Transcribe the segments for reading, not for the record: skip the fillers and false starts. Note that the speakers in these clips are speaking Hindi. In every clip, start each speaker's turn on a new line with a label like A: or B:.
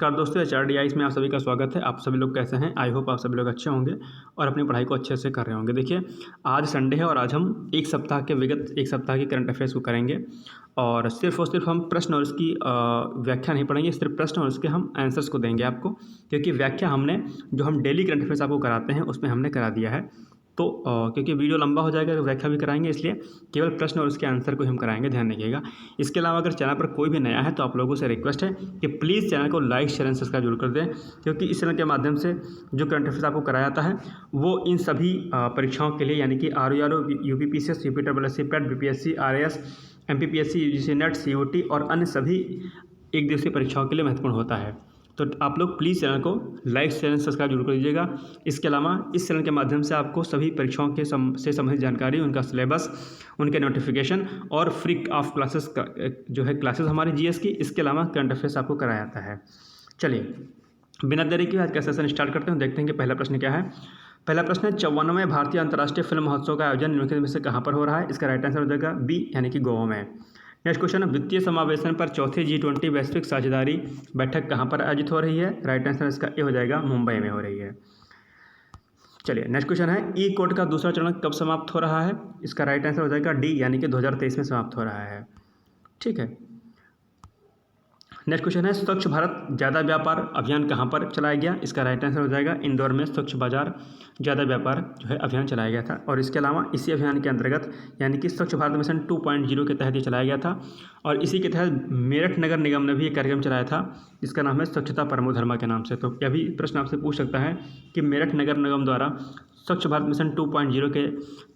A: नमस्कार दोस्तों, HRDI में आप सभी का स्वागत है। आप सभी लोग कैसे हैं? आई होप आप सभी लोग अच्छे होंगे और अपनी पढ़ाई को अच्छे से कर रहे होंगे। देखिए, आज संडे है और आज हम एक सप्ताह की करंट अफेयर्स को करेंगे और सिर्फ हम प्रश्न और उसकी व्याख्या नहीं पढ़ेंगे, सिर्फ प्रश्न और उसके हम आंसर्स को देंगे आपको, क्योंकि व्याख्या हमने जो हम डेली करंट अफेयर्स आपको कराते हैं उसमें हमने करा दिया है। तो क्योंकि वीडियो लंबा हो जाएगा तो व्याख्या भी कराएंगे, इसलिए केवल प्रश्न और उसके आंसर को हम कराएंगे, ध्यान रखिएगा। इसके अलावा अगर चैनल पर कोई भी नया है तो आप लोगों से रिक्वेस्ट है कि प्लीज़ चैनल को लाइक शेयर एंड सब्सक्राइब जरूर कर दें, क्योंकि इस चैनल के माध्यम से जो करंट अफेयर्स आपको कराया जाता है वो इन सभी परीक्षाओं के लिए, यानी कि RO UPPCS UPSSC PET BPSC RAS MPPSC UGC NET COT और अन्य सभी एक दिवसीय परीक्षाओं के लिए महत्वपूर्ण होता है। तो आप लोग प्लीज़ चैनल को लाइक शेयर एंड सब्सक्राइब जरूर कर दीजिएगा। इसके अलावा इस चैनल के माध्यम से आपको सभी परीक्षाओं के से संबंधित जानकारी, उनका सिलेबस, उनके नोटिफिकेशन और फ्री ऑफ क्लासेस का जो है क्लासेस हमारी GS की, इसके अलावा करंट अफेयर्स आपको कराया जाता है। चलिए बिना देरी के आज का सेशन स्टार्ट करते हैं। देखते हैं कि पहला प्रश्न क्या है। पहला प्रश्न है, 54वें भारतीय अंतर्राष्ट्रीय फिल्म महोत्सव का आयोजन निम्नलिखित में से कहाँ पर हो रहा है? इसका राइट आंसर हो जाएगा B, यानी कि गोवा में। नेक्स्ट क्वेश्चन है, वित्तीय समावेशन पर चौथी G20 वैश्विक साझेदारी बैठक कहाँ पर आयोजित हो रही है? राइट आंसर इसका ए हो जाएगा, मुंबई में हो रही है। चलिए नेक्स्ट क्वेश्चन है, ई कोड का दूसरा चरण कब समाप्त हो रहा है? इसका राइट आंसर हो जाएगा D, यानी कि 2023 में समाप्त हो रहा है। ठीक है। नेक्स्ट क्वेश्चन है, स्वच्छ भारत ज़्यादा व्यापार अभियान कहाँ पर चलाया गया? इसका राइट आंसर हो जाएगा इंदौर में स्वच्छ बाजार ज़्यादा व्यापार जो है अभियान चलाया गया था। और इसके अलावा इसी अभियान के अंतर्गत यानी कि स्वच्छ भारत मिशन 2.0 के तहत ये चलाया गया था और इसी के तहत मेरठ नगर निगम ने भी एक कार्यक्रम चलाया था जिसका नाम है स्वच्छता परमो धर्मा के नाम से। तो यह भी प्रश्न आपसे पूछ सकता है कि मेरठ नगर निगम द्वारा स्वच्छ भारत मिशन 2.0 के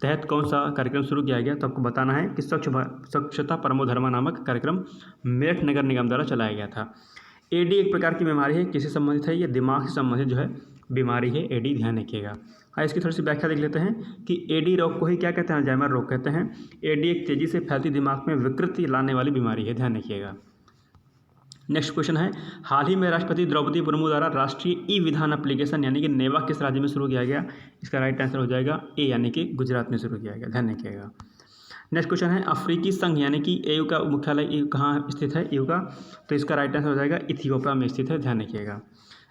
A: तहत कौन सा कार्यक्रम शुरू किया गया? तो आपको बताना है कि स्वच्छता परमो धर्मा नामक कार्यक्रम मेरठ नगर निगम द्वारा चलाया गया था। AD एक प्रकार की बीमारी है, किससे संबंधित है? ये दिमाग से संबंधित जो है बीमारी है AD, ध्यान रखिएगा। इसकी थोड़ी सी व्याख्या देख लेते हैं कि AD रोग को ही क्या कहते हैं? अल्जाइमर रोग कहते हैं। AD एक तेजी से फैलती दिमाग में विकृति लाने वाली बीमारी है, ध्यान रखिएगा। नेक्स्ट क्वेश्चन है, हाल ही में राष्ट्रपति द्रौपदी मुर्मू द्वारा राष्ट्रीय ई-विधान एप्लीकेशन यानी कि नेवा किस राज्य में शुरू किया गया? इसका राइट आंसर हो जाएगा ए, यानी कि गुजरात में शुरू किया गया, ध्यान रखिएगा। नेक्स्ट क्वेश्चन है, अफ्रीकी संघ यानी कि AU का मुख्यालय कहाँ स्थित है? AU का, तो इसका राइट आंसर हो जाएगा इथियोपिया में स्थित है, ध्यान रखिएगा।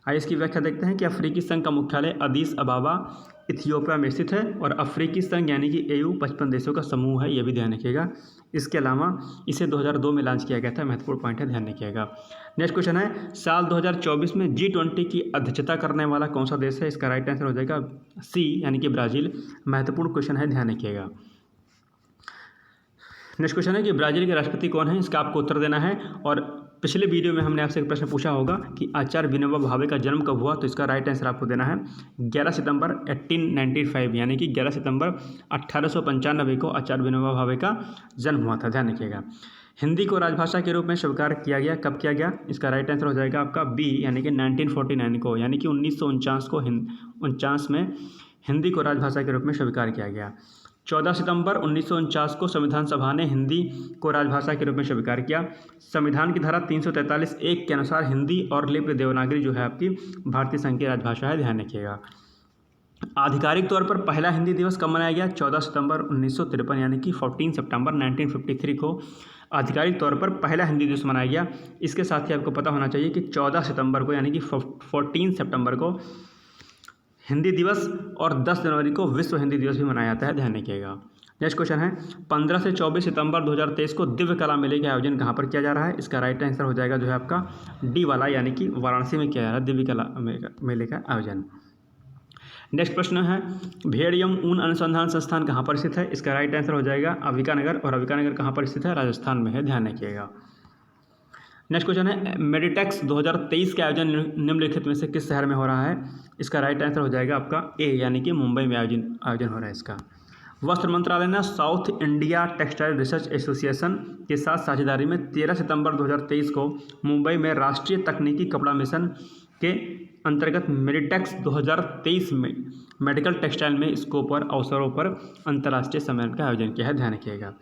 A: आइए इसकी व्याख्या देखते हैं कि अफ्रीकी संघ का मुख्यालय अदीस अबाबा इथियोपिया में स्थित है और अफ्रीकी संघ यानी कि AU 55 देशों का समूह है, यह भी ध्यान रखिएगा। इसके अलावा इसे 2002 में लॉन्च किया गया था, महत्वपूर्ण पॉइंट है, ध्यान रखिएगा। नेक्स्ट क्वेश्चन है, साल 2024 में G20 की अध्यक्षता करने वाला कौन सा देश है? इसका राइट आंसर हो जाएगा C, यानी कि ब्राज़ील, महत्वपूर्ण क्वेश्चन है, ध्यान रखिएगा। नेक्स्ट क्वेश्चन है कि ब्राज़ील के राष्ट्रपति कौन है? इसका आपको उत्तर देना है। और पिछले वीडियो में हमने आपसे एक प्रश्न पूछा होगा कि आचार्य विनोबा भावे का जन्म कब हुआ? तो इसका राइट आंसर आपको देना है 11 सितंबर 1895, यानी कि 11 सितंबर 1895 को आचार्य विनोबा भावे का जन्म हुआ था, ध्यान रखिएगा। हिंदी को राजभाषा के रूप में स्वीकार किया गया, कब किया गया? इसका राइट आंसर हो जाएगा आपका B, यानी कि 1949 को, यानी कि 1949 को 1949 में हिंदी को राजभाषा के रूप में स्वीकार किया गया। 14 सितंबर 1949 को संविधान सभा ने हिंदी को राजभाषा के रूप में स्वीकार किया। संविधान की धारा 343(1) के अनुसार हिंदी और लिपि देवनागरी जो है आपकी भारतीय संघ की राजभाषा है, ध्यान रखिएगा। आधिकारिक तौर पर पहला हिंदी दिवस कब मनाया गया? 14 सितंबर 1953, यानी कि 14 सितंबर 1953 को आधिकारिक तौर पर पहला हिंदी दिवस मनाया गया। इसके साथ ही आपको पता होना चाहिए कि 14 सितंबर को यानी कि 14 सितंबर को हिंदी दिवस और 10 जनवरी को विश्व हिंदी दिवस भी मनाया जाता है, ध्यान रखिएगा। नेक्स्ट क्वेश्चन है, 15 से 24 सितंबर 2023 को दिव्य कला मेले का आयोजन कहाँ पर किया जा रहा है? इसका राइट आंसर हो जाएगा जो है आपका D वाला, यानी कि वाराणसी में किया जा रहा है दिव्य कला मेले का आयोजन। नेक्स्ट प्रश्न है, भेड़ एवं ऊन अनुसंधान संस्थान कहाँ पर स्थित है? इसका राइट आंसर हो जाएगा अविकानगर, और अविकानगर कहाँ पर स्थित है? राजस्थान में है, ध्यान रखिएगा। नेक्स्ट क्वेश्चन है, मेडिटेक्स 2023 का आयोजन निम्नलिखित में से किस शहर में हो रहा है? इसका राइट आंसर हो जाएगा आपका A, यानी कि मुंबई में आयोजन हो रहा है इसका। वस्त्र मंत्रालय ने south India textile research association के साथ साझेदारी में 13 सितंबर 2023 को मुंबई में राष्ट्रीय तकनीकी कपड़ा मिशन के अंतर्गत मेडिटेक्स 2023 में मेडिकल टेक्सटाइल में स्कोप और अवसरों पर अंतर्राष्ट्रीय सम्मेलन का आयोजन किया है, ध्यान रखिएगा।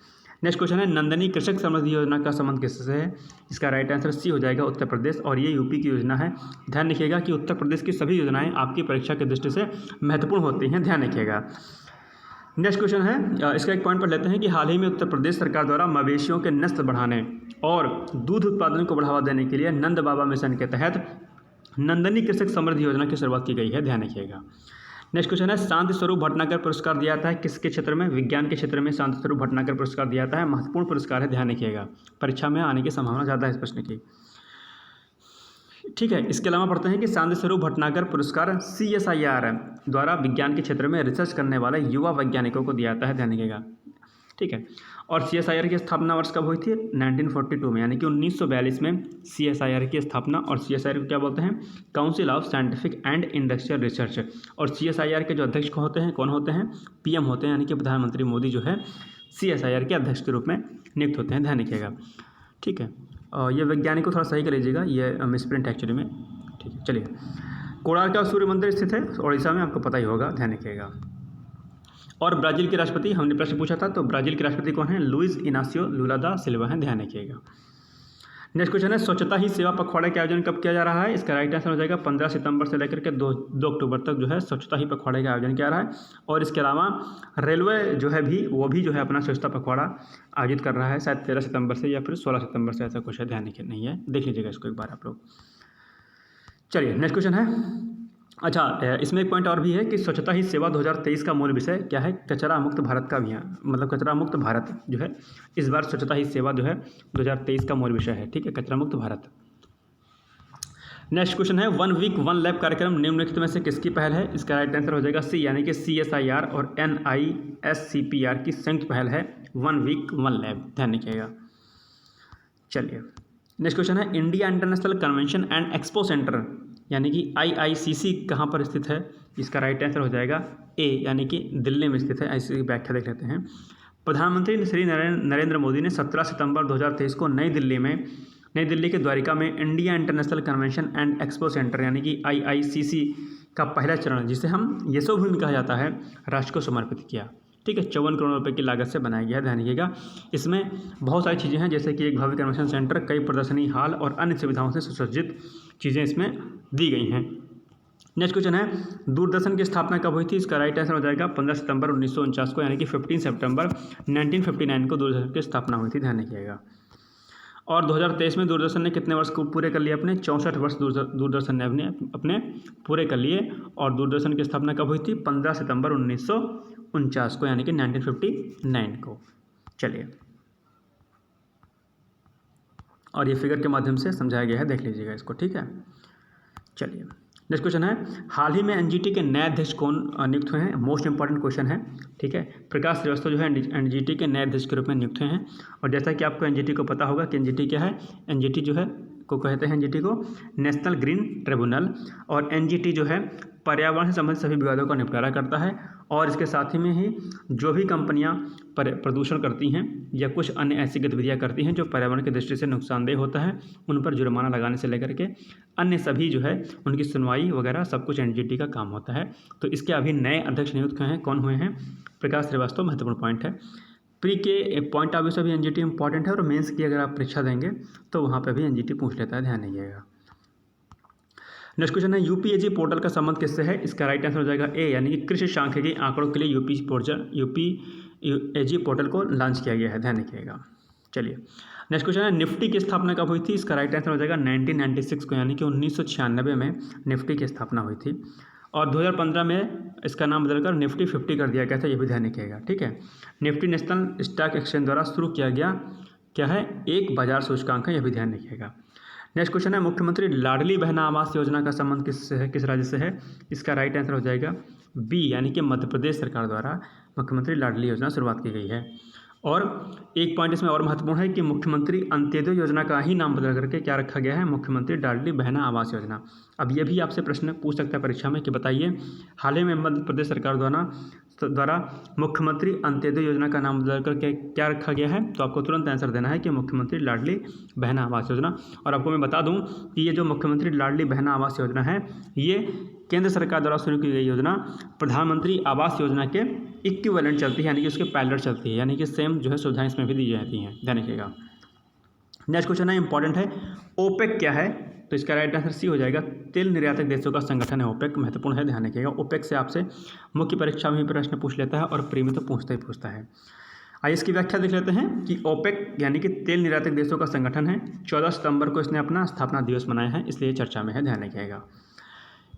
A: नेक्स्ट क्वेश्चन है, नंदनी कृषक समृद्धि योजना का संबंध किससे है? इसका राइट आंसर C हो जाएगा, उत्तर प्रदेश, और ये UP की योजना है। ध्यान रखिएगा कि उत्तर प्रदेश की सभी योजनाएं आपकी परीक्षा की दृष्टि से महत्वपूर्ण होती हैं, ध्यान रखिएगा। नेक्स्ट क्वेश्चन है, इसका एक पॉइंट पर लेते हैं कि हाल ही में उत्तर प्रदेश सरकार द्वारा मवेशियों के नस्ल बढ़ाने और दूध उत्पादन को बढ़ावा देने के लिए नंद बाबा मिशन के तहत नंदनी कृषक समृद्धि योजना की शुरुआत की गई है, ध्यान रखिएगा। नेक्स्ट क्वेश्चन है, शांति स्वरूप भटनागर पुरस्कार दिया जाता है किसके क्षेत्र में? विज्ञान के क्षेत्र में शांति स्वरूप भटनागर पुरस्कार दिया जाता है। महत्वपूर्ण पुरस्कार है, ध्यान रखिएगा, परीक्षा में आने की संभावना ज़्यादा है इस प्रश्न की। ठीक है, इसके अलावा पढ़ते हैं कि शांति स्वरूप भटनागर पुरस्कार CSIR द्वारा विज्ञान के क्षेत्र में रिसर्च करने वाले युवा वैज्ञानिकों को दिया जाता है, ध्यान रखिएगा। ठीक है, और CSIR की स्थापना वर्ष कब हुई थी? 1942 में, यानी कि 1942 में CSIR की स्थापना। और CSIR को क्या बोलते हैं? Council of scientific and industrial research. और CSIR के जो अध्यक्ष होते हैं, कौन होते हैं? PM होते हैं, यानी कि प्रधानमंत्री मोदी जो है CSIR के अध्यक्ष के रूप में नियुक्त होते हैं, ध्यान रखिएगा। ठीक है, और ये वैज्ञानिक को थोड़ा सही कर लीजिएगा, ये मिसप्रिंट एक्चुअली में। ठीक है, चलिए। कोणार्क का सूर्य मंदिर स्थित है उड़ीसा में, आपको पता ही होगा, ध्यान रखिएगा। और ब्राज़ील के राष्ट्रपति, हमने प्रश्न पूछा था, तो ब्राज़ील के राष्ट्रपति कौन है? लुइस इनासियो लुला दा सिल्वा हैं, ध्यान रखिएगा। नेक्स्ट क्वेश्चन है, स्वच्छता ही सेवा पखवाड़े का आयोजन कब किया जा रहा है? इसका राइट आंसर हो जाएगा 15 सितंबर से लेकर के 2 अक्टूबर तक जो है स्वच्छता ही पखवाड़े का आयोजन किया जा रहा है। और इसके अलावा रेलवे जो है वो भी जो है अपना स्वच्छता पखवाड़ा आयोजित कर रहा है, शायद 13 सितंबर से या फिर 16 सितंबर से, ऐसा कुछ है, ध्यान नहीं है, देख लीजिएगा इसको एक बार आप लोग। चलिए, नेक्स्ट क्वेश्चन है, अच्छा, इसमें एक पॉइंट और भी है कि स्वच्छता ही सेवा 2023 का मूल विषय क्या है? कचरा मुक्त भारत का अभियान, मतलब कचरा मुक्त भारत जो है इस बार स्वच्छता ही सेवा जो है 2023 का मूल विषय है। ठीक है, कचरा मुक्त भारत। नेक्स्ट क्वेश्चन है, 1 वीक 1 लैब कार्यक्रम निम्नलिखित में से किसकी पहल है? इसका राइट आंसर हो जाएगा C, यानी कि CSIR और NISCPR की संयुक्त पहल है 1 वीक 1 लैब, ध्यान रखिएगा। चलिए, नेक्स्ट क्वेश्चन है, India international convention and expo centre यानी कि IICC कहाँ पर स्थित है? इसका राइट आंसर हो जाएगा A, यानी कि दिल्ली में स्थित है। ऐसी व्याख्या देख लेते हैं। प्रधानमंत्री श्री नरेंद्र मोदी ने 17 सितंबर 2023 को नई दिल्ली के द्वारिका में India international convention and expo centre यानी कि IICC का पहला चरण, जिसे हम यशोभूमि कहा जाता है, राष्ट्र को समर्पित किया। ठीक है, 54 करोड़ रुपए की लागत से बनाया गया है, ध्यान रखिएगा। इसमें बहुत सारी चीज़ें हैं, जैसे कि एक भव्य कन्वेंशन सेंटर, कई प्रदर्शनी हॉल और अन्य सुविधाओं से सुसज्जित चीज़ें इसमें दी गई हैं। नेक्स्ट क्वेश्चन है, दूरदर्शन की स्थापना कब हुई थी? इसका राइट आंसर हो जाएगा 15 सितंबर 1949 को, यानी कि 15 सितंबर 1959 को दूरदर्शन की स्थापना हुई थी, ध्यान रखिएगा। और 2023 में दूरदर्शन ने कितने वर्ष को पूरे कर लिए? अपने 64 वर्ष दूरदर्शन ने अपने पूरे कर लिए। और दूरदर्शन की स्थापना कब हुई थी? 15 सितंबर 1949 को, यानी कि 1959 को। चलिए, और ये फिगर के माध्यम से समझाया गया है, देख लीजिएगा इसको। ठीक है, चलिए, नेक्स्ट क्वेश्चन है, हाल ही में NGT के नए अध्यक्ष कौन नियुक्त हुए हैं? मोस्ट इंपॉर्टेंट क्वेश्चन है। ठीक है, प्रकाश श्रीवास्तव जो है NGT के नए अध्यक्ष के रूप में नियुक्त हुए हैं। और जैसा कि आपको NGT को पता होगा कि NGT क्या है, NGT जो है को कहते हैं NGT को नेशनल ग्रीन ट्रिब्यूनल। और NGT जो है पर्यावरण से संबंधित सभी विवादों का निपटारा करता है। और इसके साथ ही में ही जो भी कंपनियां प्रदूषण करती हैं या कुछ अन्य ऐसी गतिविधियां करती हैं जो पर्यावरण की दृष्टि से नुकसानदेह होता है, उन पर जुर्माना लगाने से लेकर के अन्य सभी जो है उनकी सुनवाई वगैरह सब कुछ NGT का काम होता है। तो इसके अभी नए अध्यक्ष नियुक्त हुए हैं, कौन हुए हैं? प्रकाश श्रीवास्तव। महत्वपूर्ण पॉइंट है, प्री के पॉइंट ऑफ व्यू से भी NGT इंपॉर्टेंट है, और मेंस की अगर आप परीक्षा देंगे तो वहाँ पे भी NGT पूछ लेता है, ध्यान रखिएगा। नेक्स्ट क्वेश्चन है, UPAG पोर्टल का संबंध किससे है? इसका राइट आंसर हो जाएगा A, यानी कि कृषि सांख्यिकी आंकड़ों के लिए UPAG पोर्टल को लॉन्च किया गया है, ध्यान रखिएगा। चलिए, नेक्स्ट क्वेश्चन है, निफ्टी की स्थापना कब हुई थी? इसका राइट आंसर हो जाएगा 1996 को, यानी कि 1996 में निफ्टी की स्थापना हुई थी। और 2015 में इसका नाम बदलकर निफ्टी 50 कर दिया गया था, ये भी ध्यान रखिएगा। ठीक है, निफ्टी नेशनल स्टॉक एक्सचेंज द्वारा शुरू किया गया क्या है? एक बाजार सूचकांक है, यह भी ध्यान रखिएगा। नेक्स्ट क्वेश्चन है, मुख्यमंत्री लाडली बहन आवास योजना का संबंध किससे है, किस राज्य से है? इसका राइट आंसर हो जाएगा B, यानी कि मध्य प्रदेश सरकार द्वारा मुख्यमंत्री लाडली योजना शुरुआत की गई है। और एक पॉइंट इसमें और महत्वपूर्ण है कि मुख्यमंत्री अंत्योदय योजना का ही नाम बदल करके क्या रखा गया है? मुख्यमंत्री लाडली बहन आवास योजना। अब ये भी आपसे प्रश्न पूछ सकता है परीक्षा में कि बताइए, हाल ही में मध्य प्रदेश सरकार द्वारा मुख्यमंत्री अंत्योदय योजना का नाम बदल करके क्या रखा गया है? तो आपको तुरंत आंसर देना है कि मुख्यमंत्री लाडली बहन आवास योजना। और आपको मैं बता दूं कि ये जो मुख्यमंत्री लाडली बहन आवास योजना है, ये केंद्र सरकार द्वारा शुरू की गई योजना प्रधानमंत्री आवास योजना के इक्विवेलेंट चलती है, यानी कि उसके पैरेलल चलती है, यानी कि सेम जो है सुविधाएं इसमें भी दी जाती हैं, ध्यान रखिएगा। नेक्स्ट क्वेश्चन है, इंपॉर्टेंट है, ओपेक क्या है? तो इसका राइट आंसर C हो जाएगा, तेल निर्यातक देशों का संगठन है ओपेक, महत्वपूर्ण है, ध्यान रखिएगा। ओपेक से आपसे मुख्य परीक्षा में भी प्रश्न पूछ लेता है और प्री में तो पूछता ही पूछता है। आइए इसकी व्याख्या देख लेते हैं कि ओपेक यानी कि तेल निर्यातक देशों का संगठन है। 14 सितंबर को इसने अपना स्थापना दिवस मनाया है, इसलिए चर्चा में है, ध्यान रखिएगा।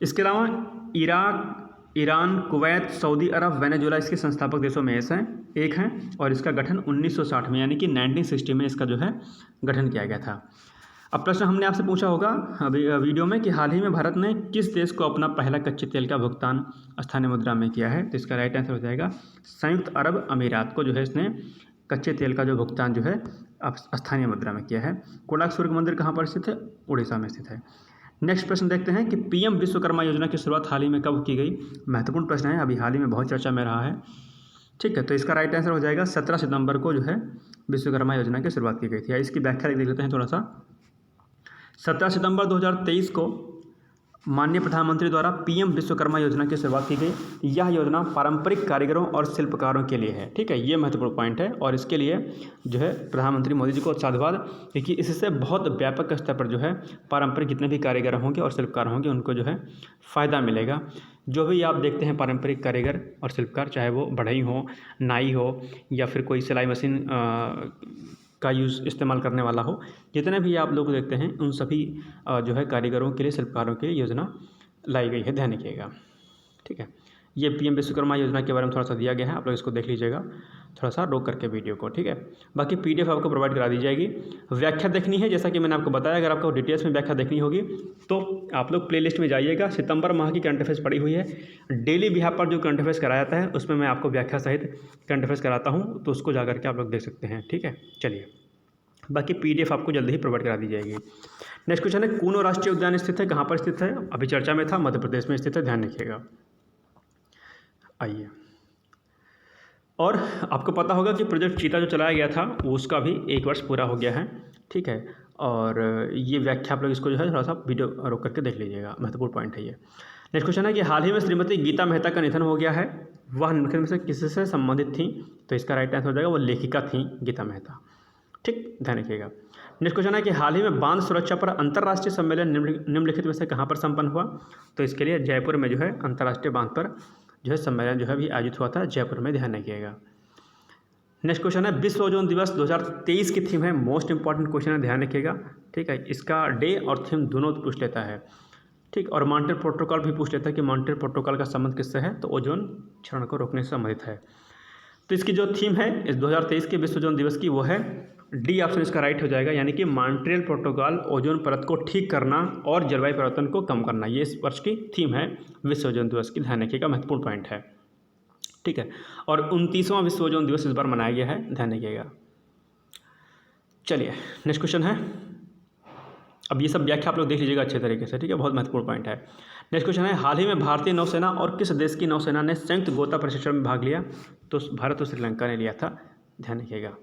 A: इसके अलावा इराक, ईरान, कुवैत, सऊदी अरब, वेनेजुएला इसके संस्थापक देशों में एक हैं और इसका गठन 1960 में यानी कि 1960 में इसका जो है गठन किया गया था। अब प्रश्न हमने आपसे पूछा होगा अभी वीडियो में कि हाल ही में भारत ने किस देश को अपना पहला कच्चे तेल का भुगतान स्थानीय मुद्रा में किया है, तो इसका राइट आंसर हो जाएगा संयुक्त अरब अमीरात को जो है इसने कच्चे तेल का जो भुगतान जो है अब स्थानीय मुद्रा में किया है। कोणार्क सूर्य मंदिर कहाँ पर स्थित है? उड़ीसा में स्थित है। नेक्स्ट प्रश्न देखते हैं कि पीएम विश्वकर्मा योजना की शुरुआत हाल ही में कब की गई? महत्वपूर्ण प्रश्न है, अभी हाल ही में बहुत चर्चा में रहा है। ठीक है, तो इसका राइट आंसर हो जाएगा 17 सितंबर को जो है विश्वकर्मा योजना की शुरुआत की गई थी। इसकी व्याख्या देख लेते हैं थोड़ा सा। 17 सितंबर 2023 को माननीय प्रधानमंत्री द्वारा पीएम विश्वकर्मा योजना की शुरुआत की गई। यह योजना पारंपरिक कारीगरों और शिल्पकारों के लिए है। ठीक है, ये महत्वपूर्ण पॉइंट है और इसके लिए जो है प्रधानमंत्री मोदी जी को साधुवाद, क्योंकि इससे बहुत व्यापक स्तर पर जो है पारंपरिक जितने भी कारीगर होंगे और शिल्पकार होंगे उनको जो है फ़ायदा मिलेगा। जो भी आप देखते हैं पारंपरिक कारीगर और शिल्पकार, चाहे वो बढ़ई हो, नाई हो या फिर कोई सिलाई मशीन का इस्तेमाल करने वाला हो, जितने भी आप लोग देखते हैं उन सभी जो है कारीगरों के लिए, शिल्पकारों के लिए योजना लाई गई है, ध्यान रखिएगा। ठीक है, ये पीएम विश्वकर्मा योजना के बारे में थोड़ा सा दिया गया है, आप लोग इसको देख लीजिएगा थोड़ा सा रोक करके वीडियो को। ठीक है, बाकी पीडीएफ आपको प्रोवाइड करा दी जाएगी। व्याख्या देखनी है जैसा कि मैंने आपको बताया, अगर आपको डिटेल्स में व्याख्या देखनी होगी तो आप लोग प्लेलिस्ट में जाइएगा। सितंबर माह की करंट अफेयर्स पड़ी हुई है, डेली बिहार पर जो करंट अफेयर्स कराया जाता है उसमें मैं आपको व्याख्या सहित करंट अफेयर्स कराता हूँ, तो उसको जा करके आप लोग देख सकते हैं। ठीक है, चलिए बाकी पीडीएफ आपको जल्दी ही प्रोवाइड करा दी जाएगी। नेक्स्ट क्वेश्चन है, कूनो राष्ट्रीय उद्यान स्थित है, कहाँ पर स्थित है? अभी चर्चा में था, मध्य प्रदेश में स्थित है, ध्यान रखिएगा। आइए, और आपको पता होगा कि प्रोजेक्ट चीता जो चलाया गया था उसका भी 1 वर्ष पूरा हो गया है। ठीक है, और ये व्याख्या आप लोग इसको जो है थोड़ा सा वीडियो रोक करके देख लीजिएगा, महत्वपूर्ण पॉइंट है ये। नेक्स्ट क्वेश्चन है कि हाल ही में श्रीमती गीता मेहता का निधन हो गया है, वह निम्नलिखित में से किससे संबंधित थी? तो इसका राइट आंसर हो जाएगा वो लेखिका थी गीता मेहता। ठीक, ध्यान रखिएगा। नेक्स्ट क्वेश्चन है कि हाल ही में बांध सुरक्षा पर अंतर्राष्ट्रीय सम्मेलन निम्नलिखित में से कहाँ पर संपन्न हुआ? तो इसके लिए जयपुर में जो है अंतर्राष्ट्रीय बांध पर जो है सम्मेलन जो है भी आयोजित हुआ था जयपुर में, ध्यान रखिएगा। नेक्स्ट क्वेश्चन है, विश्व ओजोन दिवस 2023 की थीम है, मोस्ट इंपॉर्टेंट क्वेश्चन है, ध्यान रखिएगा। ठीक है, इसका डे और थीम दोनों पूछ लेता है। ठीक, और मॉन्ट्रियल प्रोटोकॉल भी पूछ लेता है कि मॉन्ट्रियल प्रोटोकॉल का संबंध किससे है? तो ओजोन क्षरण को रोकने से संबंधित है। तो इसकी जो थीम है इस 2023 के विश्व ओजोन दिवस की वो है डी ऑप्शन इसका राइट हो जाएगा, यानी कि मॉन्ट्रियल प्रोटोकॉल ओजोन परत को ठीक करना और जलवायु परिवर्तन को कम करना, ये इस वर्ष की थीम है विश्व ओजोन दिवस की, ध्यान रखिएगा, महत्वपूर्ण पॉइंट है। ठीक है, और 29वां विश्व ओजोन दिवस इस बार मनाया गया है, ध्यान रखिएगा। चलिए नेक्स्ट क्वेश्चन है, अब ये सब व्याख्या आप लोग देख लीजिएगा अच्छे तरीके से। ठीक है, बहुत महत्वपूर्ण पॉइंट है। नेक्स्ट क्वेश्चन है, हाल ही में भारतीय नौसेना और किस देश की नौसेना ने संयुक्त गोता प्रशिक्षण में भाग लिया? तो भारत और श्रीलंका ने लिया था, ध्यान रखिएगा।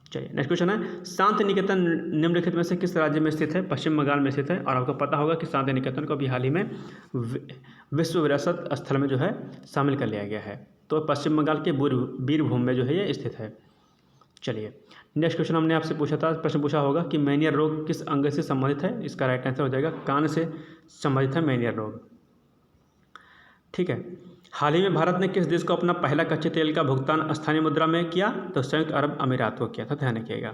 A: चलिए नेक्स्ट क्वेश्चन है, शांति निकेतन निम्नलिखित में से किस राज्य में स्थित है? पश्चिम बंगाल में स्थित है, और आपको पता होगा कि शांति निकेतन को अभी हाल ही में विश्व विरासत स्थल में जो है शामिल कर लिया गया है, तो पश्चिम बंगाल के बीरभूम में जो है ये स्थित है। चलिए नेक्स्ट क्वेश्चन हमने आपसे पूछा था, प्रश्न पूछा होगा कि मेनियर रोग किस अंग से संबंधित है? इसका राइट आंसर हो जाएगा कान से संबंधित है मेनियर रोग। ठीक है, हाल ही में भारत ने किस देश को अपना पहला कच्चे तेल का भुगतान स्थानीय मुद्रा में किया? तो संयुक्त अरब अमीरात को किया था, ध्यान रखिएगा।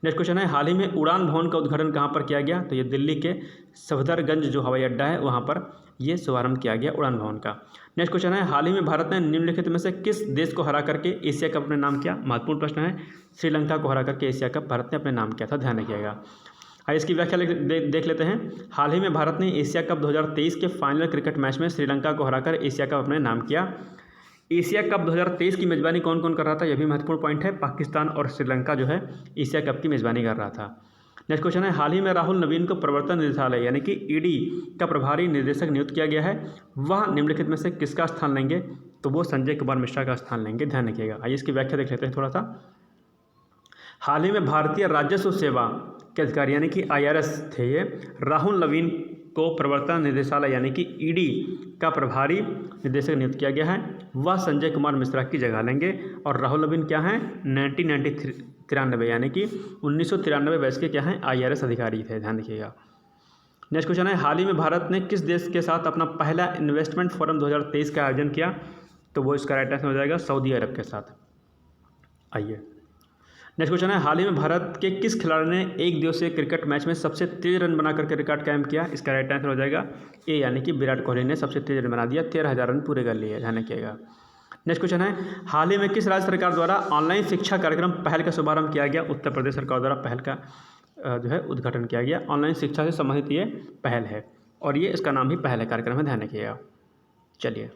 A: नेक्स्ट क्वेश्चन है, हाल ही में उड़ान भवन का उद्घाटन कहाँ पर किया गया? तो ये दिल्ली के सफदरगंज जो हवाई अड्डा है वहाँ पर ये शुभारंभ किया गया उड़ान भवन का। नेक्स्ट क्वेश्चन है, हाल ही में भारत ने निम्नलिखित में से किस देश को हरा करके एशिया कप अपने नाम किया? महत्वपूर्ण प्रश्न है, श्रीलंका को हरा करके एशिया कप भारत ने अपने नाम किया था, ध्यान रखिएगा। आइए इसकी व्याख्या देख लेते हैं। हाल ही में भारत ने एशिया कप 2023 के फाइनल क्रिकेट मैच में श्रीलंका को हराकर एशिया कप अपने नाम किया। एशिया कप 2023 की मेज़बानी कौन कौन कर रहा था? यह भी महत्वपूर्ण पॉइंट है, पाकिस्तान और श्रीलंका जो है एशिया कप की मेज़बानी कर रहा था। नेक्स्ट क्वेश्चन है, हाल ही में राहुल नवीन को प्रवर्तन निदेशालय यानी कि ईडी का प्रभारी निर्देशक नियुक्त किया गया है, वह निम्नलिखित में से किसका स्थान लेंगे? तो वो संजय कुमार मिश्रा का स्थान लेंगे, ध्यान रखिएगा। आइए इसकी व्याख्या देख लेते हैं थोड़ा सा। हाल ही में भारतीय राजस्व सेवा के अधिकारी यानी कि IRS थे ये, राहुल नवीन को प्रवर्तन निदेशालय यानी कि ईडी का प्रभारी निदेशक नियुक्त किया गया है, वह संजय कुमार मिश्रा की जगह लेंगे। और राहुल नवीन क्या हैं? 1993 यानी कि 1993 बैच के क्या हैं? IRS अधिकारी थे, ध्यान रखिएगा। नेक्स्ट क्वेश्चन है, हाल ही में भारत ने किस देश के साथ अपना पहला इन्वेस्टमेंट फोरम 2023 का आयोजन किया? तो वो इसका राइट आंसर हो जाएगा सऊदी अरब के साथ। आइए नेक्स्ट क्वेश्चन है, हाल ही में भारत के किस खिलाड़ी ने एक दिवसीय क्रिकेट मैच में सबसे तेज रन बनाकर के रिकॉर्ड कायम किया? इसका राइट आंसर हो जाएगा ए, यानी कि विराट कोहली ने सबसे तेज रन बना दिया, 13,000 रन पूरे कर लिए। ध्यान रखिएगा। नेक्स्ट क्वेश्चन है, हाल ही में किस राज्य सरकार द्वारा ऑनलाइन शिक्षा कार्यक्रम पहल का शुभारंभ किया गया? उत्तर प्रदेश सरकार द्वारा पहल का जो है उद्घाटन किया गया। ऑनलाइन शिक्षा से संबंधित ये पहल है और ये इसका नाम ही पहल है कार्यक्रम है। ध्यान रखिएगा। चलिए,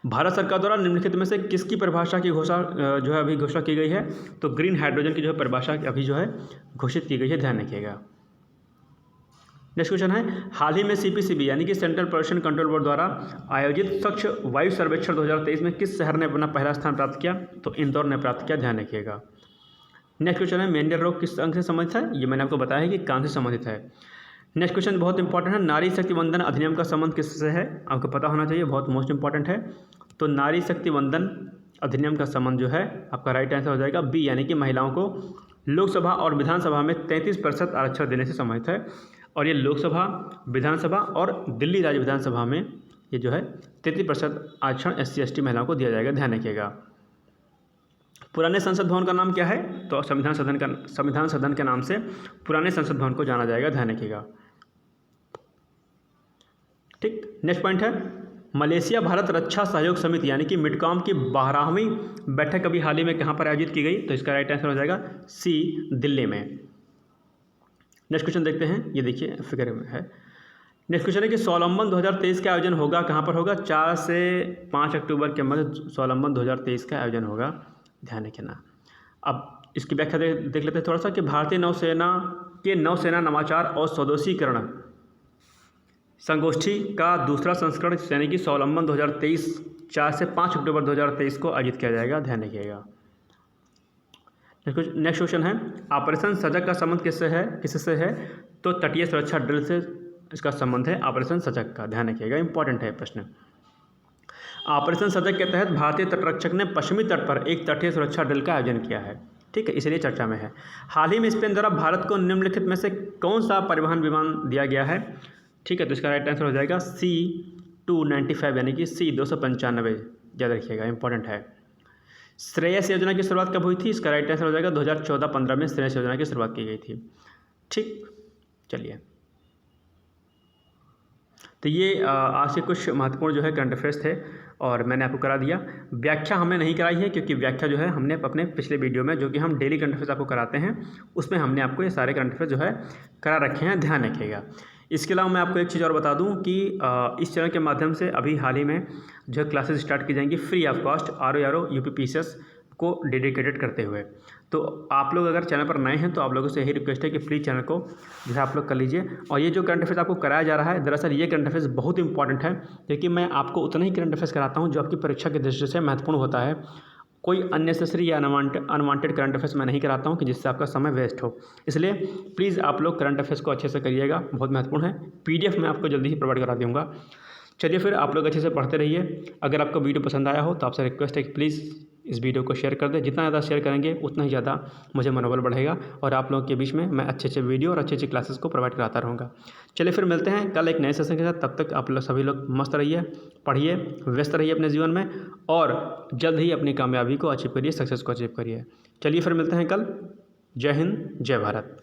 A: भारत सरकार द्वारा निम्नलिखित में से किसकी परिभाषा की घोषणा जो है अभी घोषणा की गई है? तो ग्रीन हाइड्रोजन की जो है परिभाषा अभी जो है घोषित की गई है। ध्यान रखिएगा। नेक्स्ट क्वेश्चन है, हाल ही में सीपीसीबी यानी कि सेंट्रल पोल्यूशन कंट्रोल बोर्ड द्वारा आयोजित स्वच्छ वायु सर्वेक्षण 2023 में किस शहर ने अपना पहला स्थान प्राप्त किया? तो इंदौर ने प्राप्त किया। ध्यान रखिएगा। नेक्स्ट क्वेश्चन है, मेंडेल रोग किस अंग से संबंधित है? ये मैंने आपको बताया है कि कान से संबंधित है। नेक्स्ट क्वेश्चन बहुत इंपॉर्टेंट है, नारी शक्ति वंदन अधिनियम का संबंध किससे है? आपको पता होना चाहिए, बहुत मोस्ट इंपॉर्टेंट है। तो नारी शक्ति वंदन अधिनियम का संबंध जो है आपका राइट आंसर हो जाएगा बी, यानी कि महिलाओं को लोकसभा और विधानसभा में 33% आरक्षण देने से संबंधित है। और ये लोकसभा, विधानसभा और दिल्ली राज्य विधानसभा में ये जो है 33% आरक्षण SC/ST महिलाओं को दिया जाएगा। ध्यान रखिएगा। पुराने संसद भवन का नाम क्या है? तो संविधान सदन के नाम से पुराने संसद भवन को जाना जाएगा। ध्यान रखिएगा। ठीक। नेक्स्ट पॉइंट है, मलेशिया भारत रक्षा सहयोग समिति यानी कि मिडकॉम की 12वीं बैठक अभी हाल ही में कहाँ पर आयोजित की गई? तो इसका राइट आंसर हो जाएगा सी, दिल्ली में। नेक्स्ट क्वेश्चन देखते हैं, ये देखिए फिगर में है। नेक्स्ट क्वेश्चन है कि स्वावलंबन 2023 का आयोजन होगा कहाँ पर होगा? 4 से 5 अक्टूबर के मध्य स्वावलंबन 2023 का आयोजन होगा। ध्यान रखना। अब इसकी व्याख्या देख लेते हैं थोड़ा सा कि भारतीय नौसेना के नौसेना नवाचार और स्वदेशीकरण संगोष्ठी का दूसरा संस्करण यानी कि स्वावलंबन 2023 4 से 5 अक्टूबर 2023 को आयोजित किया जाएगा। ध्यान रखिएगा। नेक्स्ट क्वेश्चन है, ऑपरेशन सजग का संबंध किससे है? तो तटीय सुरक्षा ड्रिल से इसका संबंध है ऑपरेशन सजग का। ध्यान रखिएगा, इंपॉर्टेंट है प्रश्न। ऑपरेशन सजग के तहत भारतीय तटरक्षक ने पश्चिमी तट पर एक तटीय सुरक्षा ड्रिल का आयोजन किया है। ठीक है, इसलिए चर्चा में है। हाल ही में स्पेन द्वारा भारत को निम्नलिखित में से कौन सा परिवहन विमान दिया गया है? ठीक है, तो इसका राइट आंसर हो जाएगा C-295 यानी कि C-295। याद रखिएगा, इंपॉर्टेंट है। श्रेयस योजना की शुरुआत कब हुई थी? इसका राइट आंसर हो जाएगा 2014-15 में श्रेयस योजना की शुरुआत की गई थी। ठीक। चलिए, तो ये आज से कुछ महत्वपूर्ण जो है करंट अफेयर्स थे और मैंने आपको करा दिया। व्याख्या हमने नहीं कराई है क्योंकि व्याख्या जो है हमने अपने पिछले वीडियो में, जो कि हम डेली करंट अफेयर्स आपको कराते हैं, उसमें हमने आपको ये सारे करंट अफेयर्स जो है करा रखे हैं। ध्यान रखिएगा। इसके अलावा मैं आपको एक चीज़ और बता दूं कि इस चैनल के माध्यम से अभी हाल ही में जो क्लासेस स्टार्ट की जाएंगी free of cost RO UPPCS को डेडिकेटेड करते हुए। तो आप लोग अगर चैनल पर नए हैं तो आप लोगों से यही रिक्वेस्ट है कि प्लीज़ चैनल को जो है आप लोग कर लीजिए। और ये जो करंट अफेयर्स आपको कराया जा रहा है, दरअसल ये करंट अफेयर्स बहुत इंपॉर्टेंट है, क्योंकि मैं आपको उतना ही करंट अफेयर्स कराता हूँ जो आपकी परीक्षा की दृष्टि से महत्वपूर्ण होता है। कोई अननेसेसरी या अनवांटेड करंट अफेयर्स मैं नहीं कराता हूँ कि जिससे आपका समय वेस्ट हो। इसलिए प्लीज़ आप लोग करंट अफेयर्स को अच्छे से करिएगा, बहुत महत्वपूर्ण है। PDF मैं आपको जल्दी ही प्रोवाइड करा दूँगा। चलिए फिर आप लोग अच्छे से पढ़ते रहिए। अगर आपको वीडियो पसंद आया हो तो आपसे रिक्वेस्ट है कि प्लीज़ इस वीडियो को शेयर कर दें। जितना ज़्यादा शेयर करेंगे उतना ही ज़्यादा मुझे मनोबल बढ़ेगा और आप लोगों के बीच में मैं अच्छे वीडियो और अच्छी क्लासेस को प्रोवाइड कराता रहूँगा। चलिए फिर मिलते हैं कल एक नए सेशन के साथ। तब तक आप लोग सभी लोग मस्त रहिए, पढ़िए, व्यस्त रहिए अपने जीवन में और जल्द ही अपनी कामयाबी को अचीव करिए, सक्सेस को अचीव करिए। चलिए फिर मिलते हैं कल। जय हिंद, जय भारत।